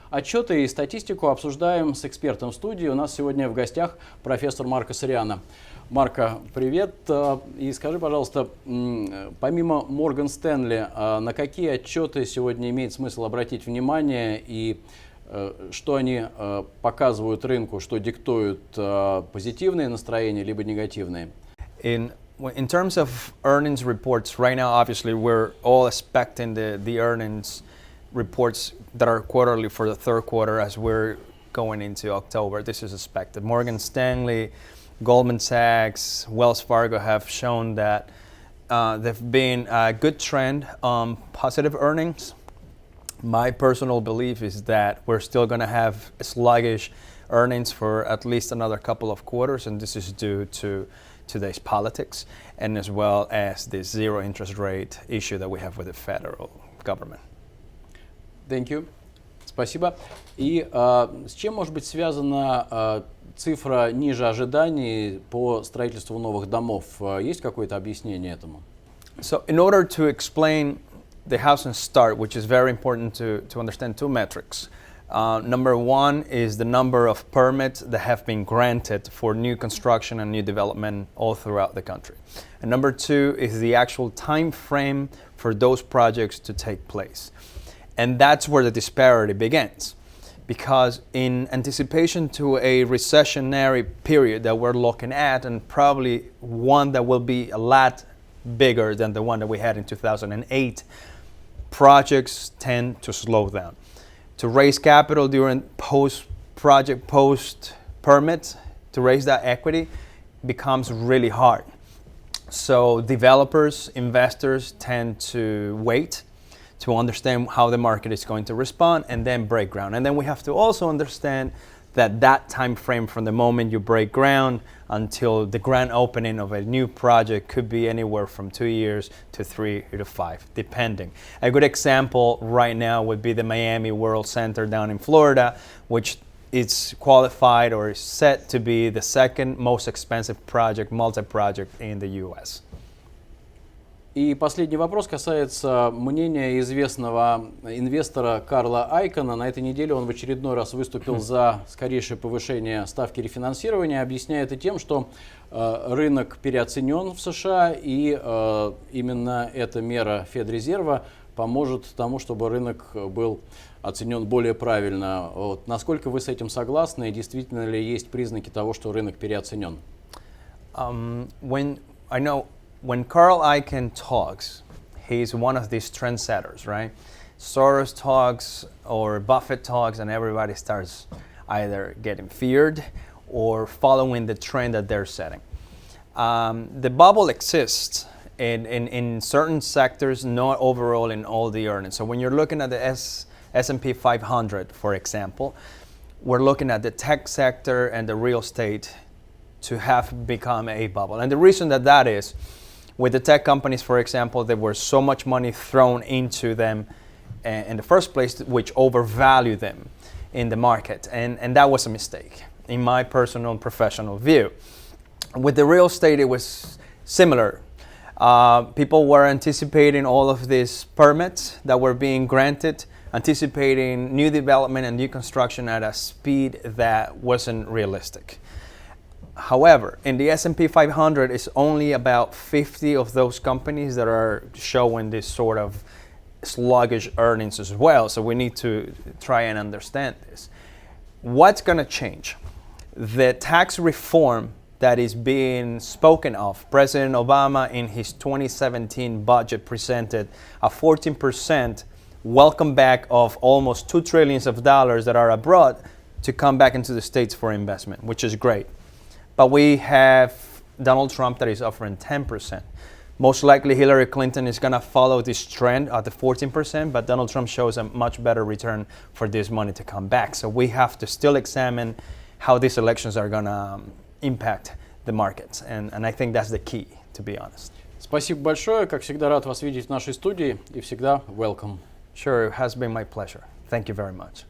отчеты и статистику обсуждаем с экспертом в студии. У нас сегодня в гостях профессор Марко Soriano. Марко, привет. И скажи, пожалуйста, помимо Морган Стэнли, на какие отчеты сегодня имеет смысл обратить внимание и что они показывают рынку, что диктуют позитивные настроения либо негативные? In terms of earnings reports, right now, obviously, we're all expecting the earnings reports that are quarterly for the third quarter as we're going into October. This is expected. Morgan Stanley, Goldman Sachs, Wells Fargo have shown that there've been a good trend on positive earnings. My personal belief is that we're still going to have sluggish earnings for at least another couple of quarters, and this is due to today's politics and as well as the zero interest rate issue that we have with the federal government. Thank you. Спасибо. И с чем может быть связана цифра ниже ожиданий по строительству новых домов? Есть какое-то объяснение этому? So in order to explain the housing start, which is very important to understand two metrics. Number one is the number of permits that have been granted for new construction and new development all throughout the country. And number two is the actual time frame for those projects to take place. And that's where the disparity begins. Because in anticipation to a recessionary period that we're looking at, and probably one that will be a lot bigger than the one that we had in 2008, projects tend to slow down. To raise capital during post-project, post-permit, to raise that equity becomes really hard. So developers, investors tend to wait to understand how the market is going to respond and then break ground. And then we have to also understand that time frame from the moment you break ground until the grand opening of a new project could be anywhere from 2 years to 3 to 5, depending. A good example right now would be the Miami World Center down in Florida, which is qualified or is set to be the second most expensive project, multi-project in the US. И последний вопрос касается мнения известного инвестора Карла Айкона. На этой неделе он в очередной раз выступил за скорейшее повышение ставки рефинансирования, объясняя это тем, что рынок переоценен в США, и именно эта мера Федрезерва поможет тому, чтобы рынок был оценен более правильно. Вот. Насколько вы с этим согласны, и действительно ли есть признаки того, что рынок переоценен? When Carl Icahn talks, he's one of these trendsetters, right? Soros talks or Buffett talks and everybody starts either getting feared or following the trend that they're setting. The bubble exists in certain sectors, not overall in all the earnings. So when you're looking at the S&P 500, for example, we're looking at the tech sector and the real estate to have become a bubble. And the reason that is, with the tech companies, for example, there was so much money thrown into them in the first place, which overvalued them in the market. And that was a mistake, in my personal and professional view. With the real estate, it was similar. People were anticipating all of these permits that were being granted, anticipating new development and new construction at a speed that wasn't realistic. However, in the S&P 500, it's only about 50 of those companies that are showing this sort of sluggish earnings as well. So we need to try and understand this. What's going to change? The tax reform that is being spoken of. President Obama in his 2017 budget presented a 14% welcome back of almost $2 trillion that are abroad to come back into the States for investment, which is great. But we have Donald Trump that is offering 10%. Most likely Hillary Clinton is going to follow this trend at the 14%, but Donald Trump shows a much better return for this money to come back. So we have to still examine how these elections are going to impact the markets. And I think that's the key, to be honest. Спасибо большое. Как всегда, рад вас видеть в нашей студии. И всегда welcome. Sure, it has been my pleasure. Thank you very much.